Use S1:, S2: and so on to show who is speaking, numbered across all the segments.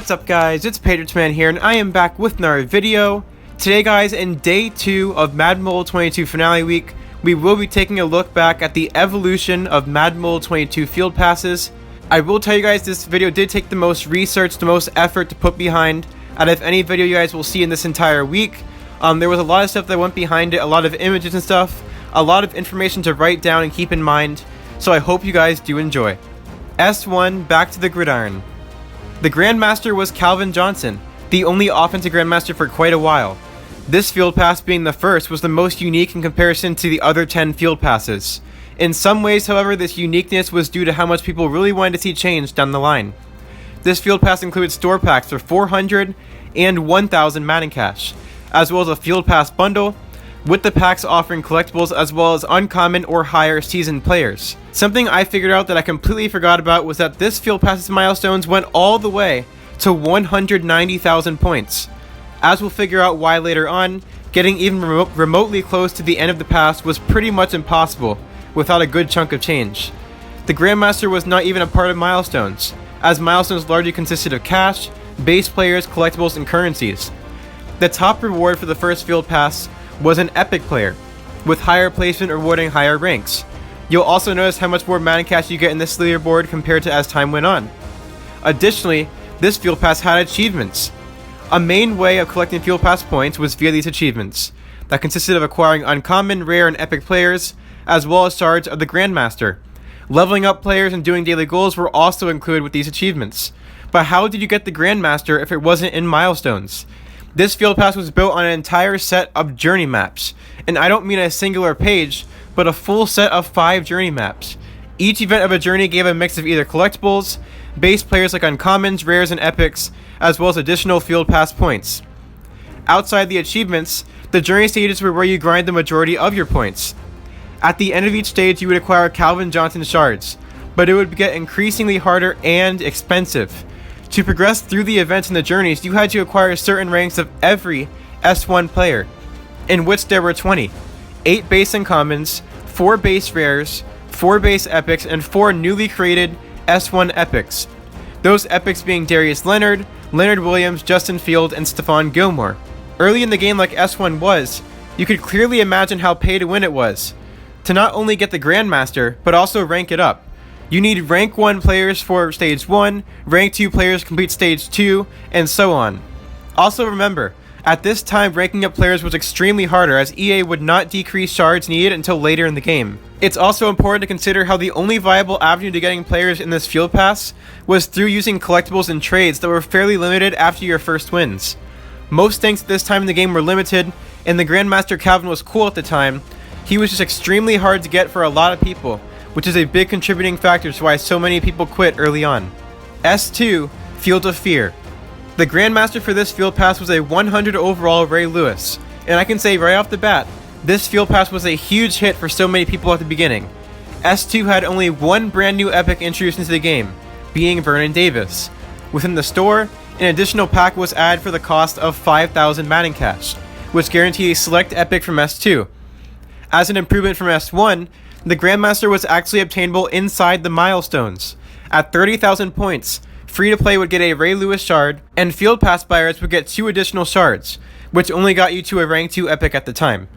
S1: What's up guys, it's PatriotsMan here and I am back with another video. Today guys, in day 2 of Madden Mobile 22 Finale Week, we will be taking a look back at the evolution of Madden Mobile 22 Field Passes. I will tell you guys this video did take the most research, the most effort to put behind out of any video you guys will see in this entire week. There was a lot of stuff that went behind it, a lot of images and stuff, a lot of information to write down and keep in mind, so I hope you guys do enjoy. S1, back to the gridiron. The Grandmaster was Calvin Johnson, the only offensive Grandmaster for quite a while. This field pass being the first was the most unique in comparison to the other 10 field passes. In some ways, however, this uniqueness was due to how much people really wanted to see change down the line. This field pass includes store packs for 400 and 1000 Madden cash, as well as a field pass bundle, with the packs offering collectibles as well as uncommon or higher seasoned players. Something I figured out that I completely forgot about was that this field pass's milestones went all the way to 190,000 points. As we'll figure out why later on, getting even remotely close to the end of the pass was pretty much impossible without a good chunk of change. The Grandmaster was not even a part of milestones, as milestones largely consisted of cash, base players, collectibles, and currencies. The top reward for the first field pass was an epic player, with higher placement rewarding higher ranks. You'll also notice how much more Madden cash you get in this leaderboard compared to as time went on. Additionally, this field pass had achievements. A main way of collecting field pass points was via these achievements, that consisted of acquiring uncommon, rare, and epic players, as well as shards of the Grandmaster. Leveling up players and doing daily goals were also included with these achievements. But how did you get the Grandmaster if it wasn't in milestones? This field pass was built on an entire set of journey maps, and I don't mean a singular page, but a full set of 5 journey maps. Each event of a journey gave a mix of either collectibles, base players like uncommons, rares, and epics, as well as additional field pass points. Outside the achievements, the journey stages were where you grind the majority of your points. At the end of each stage, you would acquire Calvin Johnson shards, but it would get increasingly harder and expensive. To progress through the events and the journeys, you had to acquire certain ranks of every S1 player, in which there were 20, 8 base uncommons, 4 base rares, 4 base epics, and 4 newly created S1 epics. Those epics being Darius Leonard, Leonard Williams, Justin Field, and Stephon Gilmore. Early in the game like S1 was, you could clearly imagine how pay to win it was, to not only get the Grandmaster, but also rank it up. You need rank 1 players for stage 1, rank 2 players complete stage 2, and so on. Also remember, at this time ranking up players was extremely harder as EA would not decrease shards needed until later in the game. It's also important to consider how the only viable avenue to getting players in this field pass was through using collectibles and trades that were fairly limited after your first wins. Most things at this time in the game were limited, and the Grandmaster Calvin was cool at the time. He was just extremely hard to get for a lot of people, which is a big contributing factor to why so many people quit early on. S2, Field of Fear. The Grandmaster for this field pass was a 100 overall Ray Lewis, and I can say right off the bat, this field pass was a huge hit for so many people at the beginning. S2 had only one brand new epic introduced into the game, being Vernon Davis. Within the store, an additional pack was added for the cost of 5,000 Madden cash, which guaranteed a select epic from S2. As an improvement from S1, the Grandmaster was actually obtainable inside the milestones. At 30,000 points, free-to-play would get a Ray Lewis shard, and Field Pass buyers would get 2 additional shards, which only got you to a rank 2 epic at the time.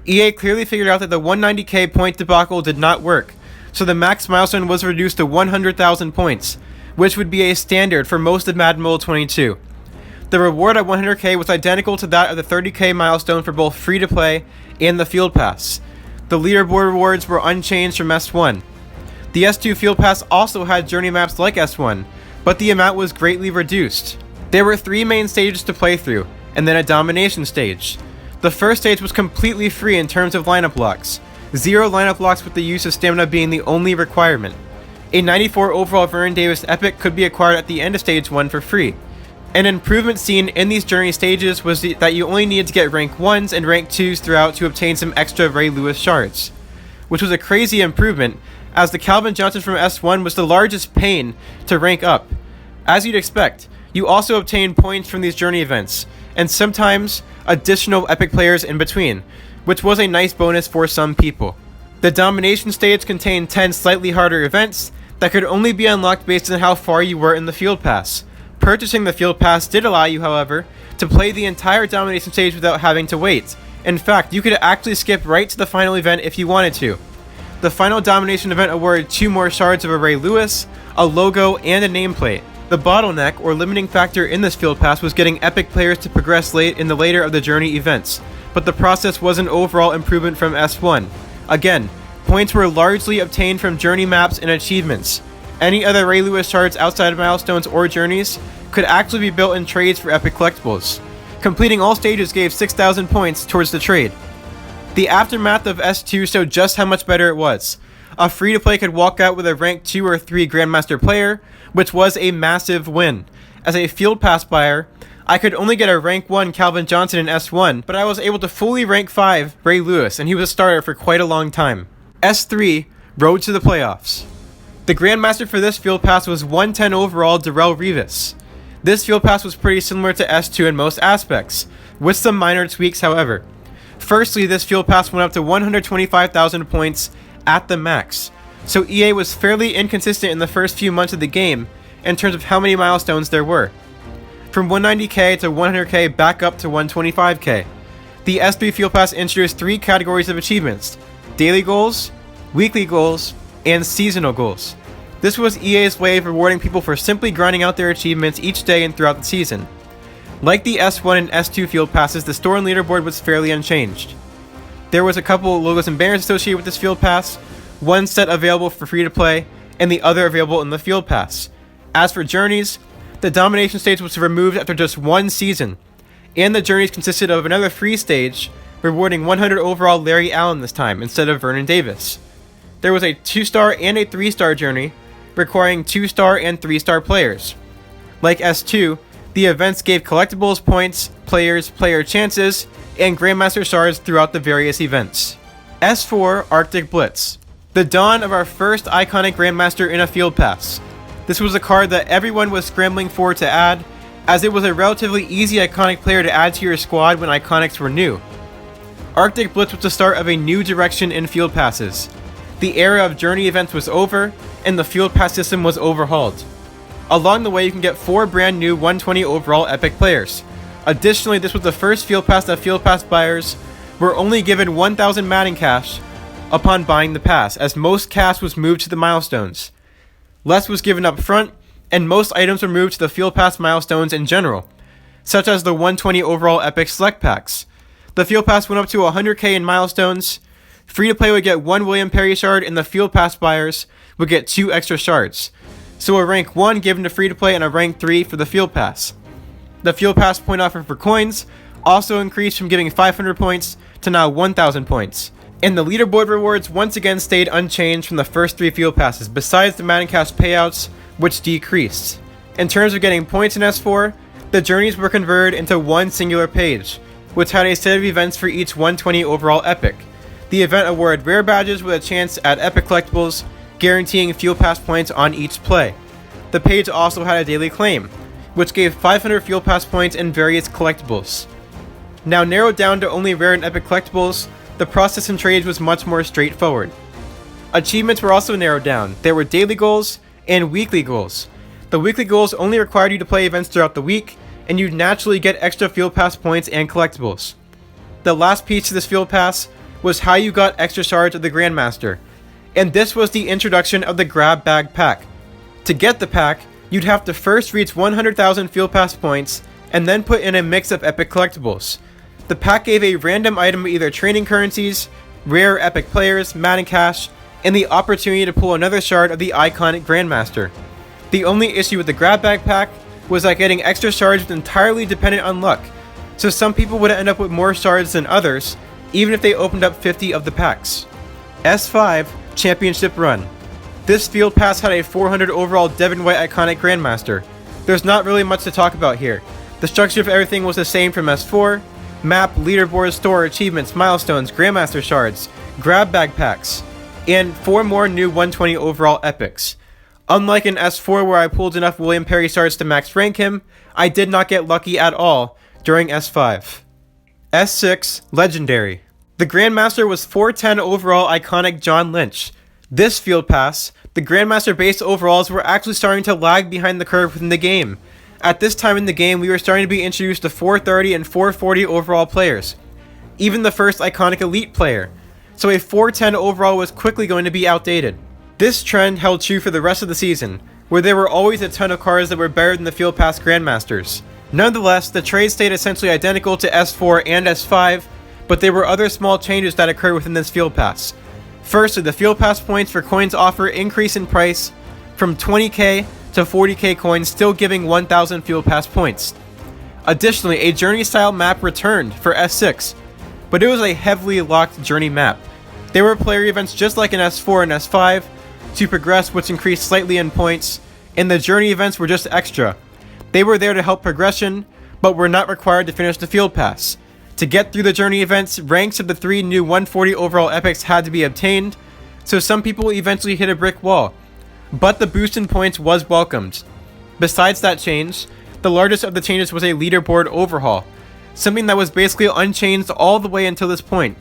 S1: EA clearly figured out that the 190k point debacle did not work, so the max milestone was reduced to 100,000 points, which would be a standard for most of Madden Mobile 22. The reward at 100k was identical to that of the 30k milestone for both free-to-play and the Field Pass. The leaderboard rewards were unchanged from S1. The S2 Field Pass also had journey maps like S1, but the amount was greatly reduced. There were 3 main stages to play through, and then a domination stage. The first stage was completely free in terms of lineup locks, 0 lineup locks with the use of stamina being the only requirement. A 94 overall Vernon Davis epic could be acquired at the end of stage 1 for free. An improvement seen in these journey stages was that you only needed to get rank 1s and rank 2s throughout to obtain some extra Ray Lewis shards, which was a crazy improvement as the Calvin Johnson from S1 was the largest pain to rank up. As you'd expect, you also obtained points from these journey events, and sometimes additional epic players in between, which was a nice bonus for some people. The domination stage contained 10 slightly harder events that could only be unlocked based on how far you were in the field pass. Purchasing the Field Pass did allow you, however, to play the entire domination stage without having to wait. In fact, you could actually skip right to the final event if you wanted to. The final domination event awarded 2 more shards of a Ray Lewis, a logo, and a nameplate. The bottleneck or limiting factor in this Field Pass was getting epic players to progress late in the later of the journey events, but the process was an overall improvement from S1. Again, points were largely obtained from journey maps and achievements. Any other Ray Lewis shards outside of milestones or journeys could actually be built in trades for epic collectibles. Completing all stages gave 6,000 points towards the trade. The aftermath of S2 showed just how much better it was. A free-to-play could walk out with a rank 2 or 3 Grandmaster player, which was a massive win. As a Field Pass buyer, I could only get a rank 1 Calvin Johnson in S1, but I was able to fully rank 5 Ray Lewis, and he was a starter for quite a long time. S3, Road to the Playoffs. The Grandmaster for this Field Pass was 110 overall Darrell Revis. This Field Pass was pretty similar to S2 in most aspects, with some minor tweaks however. Firstly, this Field Pass went up to 125,000 points at the max, so EA was fairly inconsistent in the first few months of the game in terms of how many milestones there were. From 190k to 100k back up to 125k. The S3 Field Pass introduced 3 categories of achievements: daily goals, weekly goals, and seasonal goals. This was EA's way of rewarding people for simply grinding out their achievements each day and throughout the season. Like the S1 and S2 Field Passes, the store and leaderboard was fairly unchanged. There was a couple logos and banners associated with this Field Pass, one set available for free to play, and the other available in the Field Pass. As for journeys, the domination stage was removed after just 1 season, and the journeys consisted of another free stage, rewarding 100 overall Larry Allen this time instead of Vernon Davis. There was a 2-star and a 3-star journey, requiring 2-star and 3-star players. Like S2, the events gave collectibles, points, players, player chances, and Grandmaster shards throughout the various events. S4 Arctic Blitz. The dawn of our first iconic Grandmaster in a Field Pass. This was a card that everyone was scrambling for to add, as it was a relatively easy iconic player to add to your squad when iconics were new. Arctic Blitz was the start of a new direction in Field Passes. The era of journey events was over, and the Field Pass system was overhauled. Along the way, you can get 4 brand new 120 overall epic players. Additionally, this was the first Field Pass that Field Pass buyers were only given 1,000 Madden cash upon buying the pass, as most cash was moved to the milestones. Less was given up front, and most items were moved to the Field Pass milestones in general, such as the 120 overall epic select packs. The Field Pass went up to 100k in milestones. Free-to-play would get 1 William Perry shard, and the Field Pass buyers would get 2 extra shards. So a rank 1 given to free-to-play and a rank 3 for the Field Pass. The Field Pass point offer for coins also increased from giving 500 points to now 1,000 points. And the leaderboard rewards once again stayed unchanged from the first 3 Field Passes, besides the Madden Cash payouts, which decreased. In terms of getting points in S4, the journeys were converted into one singular page, which had a set of events for each 120 overall epic. The event awarded rare badges with a chance at epic collectibles, guaranteeing Field Pass points on each play. The page also had a daily claim, which gave 500 Field Pass points and various collectibles. Now narrowed down to only rare and epic collectibles, the process and trades was much more straightforward. Achievements were also narrowed down. There were daily goals and weekly goals. The weekly goals only required you to play events throughout the week, and you'd naturally get extra Field Pass points and collectibles. The last piece to this Field Pass was how you got extra shards of the Grandmaster, and this was the introduction of the Grab Bag Pack. To get the pack, you'd have to first reach 100,000 Field Pass points, and then put in a mix of epic collectibles. The pack gave a random item of either training currencies, rare epic players, Madden Cash, and the opportunity to pull another shard of the iconic Grandmaster. The only issue with the Grab Bag Pack was that getting extra shards was entirely dependent on luck, so some people would end up with more shards than others, even if they opened up 50 of the packs. S5 Championship Run. This Field Pass had a 400 overall Devin White iconic Grandmaster. There's not really much to talk about here. The structure of everything was the same from S4: map, leaderboard, store, achievements, milestones, Grandmaster shards, Grab Bag Packs, and 4 more new 120 overall epics. Unlike in S4 where I pulled enough William Perry shards to max rank him, I did not get lucky at all during S5. S6 Legendary. The Grandmaster was 410 overall iconic John Lynch. This Field Pass, the Grandmaster base overalls were actually starting to lag behind the curve within the game, At this time in the game, we were starting to be introduced to 430 and 440 overall players, even the first iconic elite player, so a 410 overall was quickly going to be outdated. This trend held true for the rest of the season, where there were always a ton of cards that were better than the Field Pass Grandmasters. Nonetheless, the trade stayed essentially identical to S4 and S5, but there were other small changes that occurred within this Field Pass. Firstly, the Field Pass points for coins offer increase in price from 20k to 40k coins, still giving 1000 Field Pass points. Additionally, a Journey style map returned for S6, but it was a heavily locked Journey map. There were player events just like in S4 and S5 to progress, which increased slightly in points, and the Journey events were just extra. They were there to help progression, but were not required to finish the Field Pass. To get through the Journey events, ranks of the 3 new 140 overall epics had to be obtained, so some people eventually hit a brick wall, but the boost in points was welcomed. Besides that change, the largest of the changes was a leaderboard overhaul, something that was basically unchanged all the way until this point.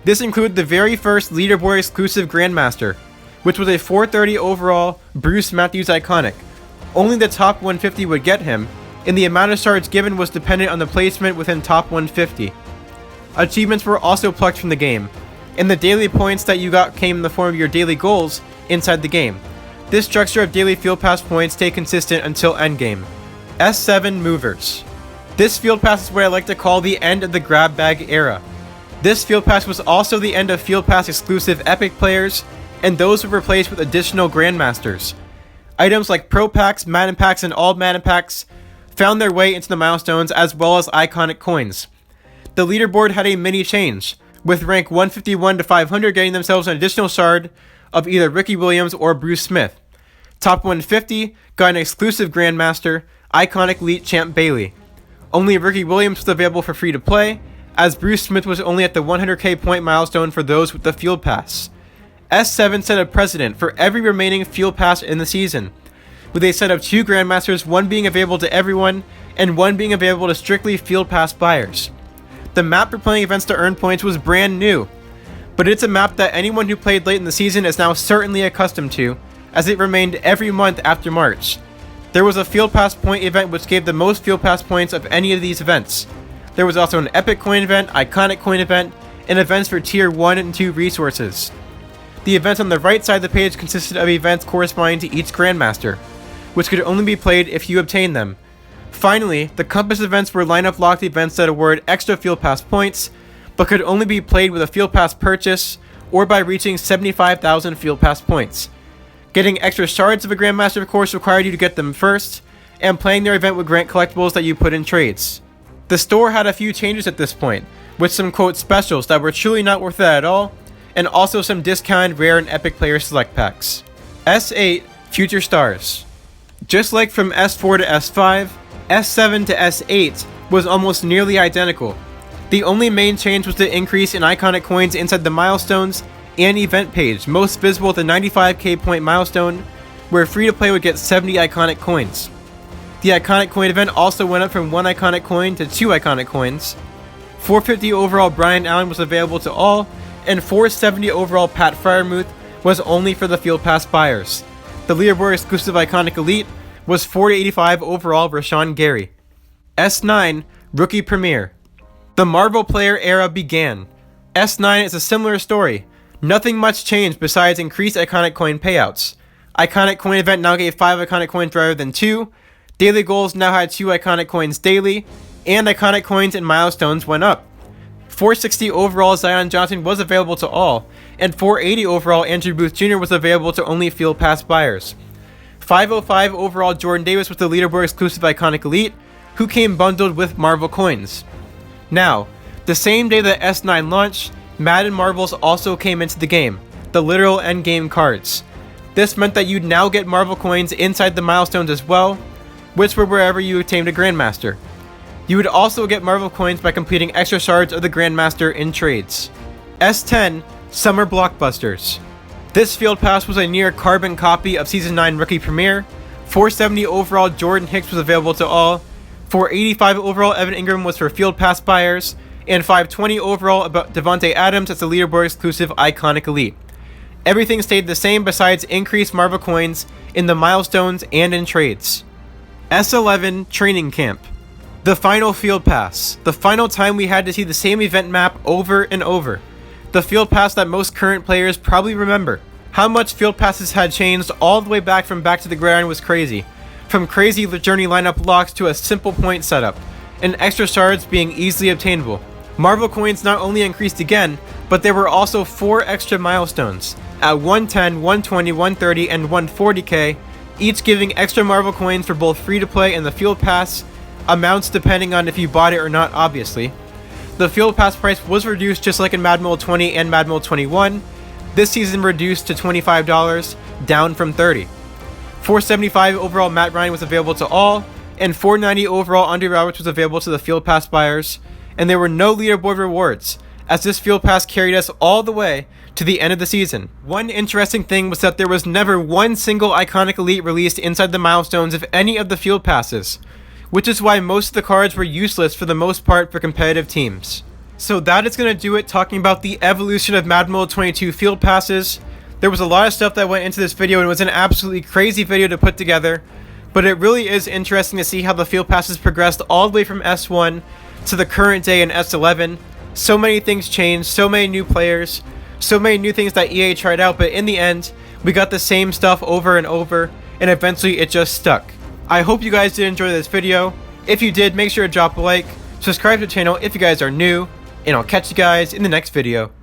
S1: This included the very first leaderboard exclusive Grandmaster, which was a 430 overall Bruce Matthews iconic. Only the top 150 would get him, and the amount of shards given was dependent on the placement within top 150. Achievements were also plucked from the game, and the daily points that you got came in the form of your daily goals inside the game. This structure of daily Field Pass points stayed consistent until endgame. S7 Movers. This Field Pass is what I like to call the end of the grab bag era. This Field Pass was also the end of Field Pass exclusive epic players, and those were replaced with additional Grandmasters. Items like Pro Packs, Madden Packs, and All Madden Packs found their way into the milestones, as well as iconic coins. The leaderboard had a mini change, with rank 151 to 500 getting themselves an additional shard of either Ricky Williams or Bruce Smith. Top 150 got an exclusive Grandmaster, iconic elite champ Bailey. Only Ricky Williams was available for free to play, as Bruce Smith was only at the 100k point milestone for those with the Field Pass. S7 set a precedent for every remaining Field Pass in the season, with a set of 2 Grandmasters, one being available to everyone, and one being available to strictly Field Pass buyers. The map for playing events to earn points was brand new, but it's a map that anyone who played late in the season is now certainly accustomed to, as it remained every month after March. There was a Field Pass point event which gave the most Field Pass points of any of these events. There was also an Epic Coin event, Iconic Coin event, and events for Tier 1 and 2 resources. The events on the right side of the page consisted of events corresponding to each Grandmaster, which could only be played if you obtained them. Finally, the Compass events were lineup locked events that award extra Field Pass points, but could only be played with a Field Pass purchase or by reaching 75,000 Field Pass points. Getting extra shards of a Grandmaster of course required you to get them first, and playing their event would grant collectibles that you put in trades. The store had a few changes at this point, with some quote specials that were truly not worth it at all, and also some discounted rare and epic player select packs. S8 Future Stars. Just like from S4 to S5, S7 to S8 was almost nearly identical. The only main change was the increase in iconic coins inside the milestones and event page, most visible at the 95k point milestone, where free to play would get 70 iconic coins. The iconic coin event also went up from 1 iconic coin to 2 iconic coins. 450 overall Brian Allen was available to all, and 470 overall Pat Fryermuth was only for the Field Pass buyers. The leaderboard exclusive iconic elite was 485 overall Rashawn Gary. S9 Rookie Premier. The Marvel player era began. S9 is a similar story. Nothing much changed besides increased iconic coin payouts. Iconic coin event now gave 5 iconic coins rather than 2. Daily goals now had 2 iconic coins daily, and iconic coins and milestones went up. 460 overall Zion Johnson was available to all, and 480 overall Andrew Booth Jr. was available to only Field Pass buyers. 505 overall Jordan Davis was the leaderboard exclusive iconic elite, who came bundled with Marvel coins. Now, the same day that S9 launched, Madden Marvels also came into the game, the literal endgame cards. This meant that you'd now get Marvel coins inside the milestones as well, which were wherever you obtained a Grandmaster. You would also get Marvel coins by completing extra shards of the Grandmaster in trades. S10 Summer Blockbusters. This Field Pass was a near carbon copy of Season 9 Rookie Premier. 470 overall Jordan Hicks was available to all. 485 overall Evan Ingram was for Field Pass buyers, and 520 overall Devontae Adams as the leaderboard exclusive iconic elite. Everything stayed the same besides increased Marvel coins in the milestones and in trades. S11 Training Camp. The final Field Pass. The final time we had to see the same event map over and over. The Field Pass that most current players probably remember. How much Field Passes had changed all the way back from Back to the Grind was crazy. From crazy journey lineup locks to a simple point setup, and extra shards being easily obtainable. Marvel coins not only increased again, but there were also 4 extra milestones, at 110, 120, 130, and 140k, each giving extra Marvel coins for both free-to-play and the Field Pass, amounts depending on if you bought it or not obviously. The Field Pass price was reduced just like in Madden Mode 20 and Madden Mode 21, this season reduced to $25, down from $30. $475 overall Matt Ryan was available to all, and $490 overall Andre Roberts was available to the Field Pass buyers, and there were no leaderboard rewards, as this Field Pass carried us all the way to the end of the season. One interesting thing was that there was never one single iconic elite released inside the milestones of any of the Field Passes, which is why most of the cards were useless for the most part for competitive teams. So that is going to do it talking about the evolution of Madden Mode 22 Field Passes. There was a lot of stuff that went into this video and it was an absolutely crazy video to put together, but it really is interesting to see how the Field Passes progressed all the way from S1 to the current day in S11. So many things changed, so many new players, so many new things that EA tried out, but in the end, we got the same stuff over and over, and eventually it just stuck. I hope you guys did enjoy this video. If you did, make sure to drop a like, subscribe to the channel if you guys are new, and I'll catch you guys in the next video.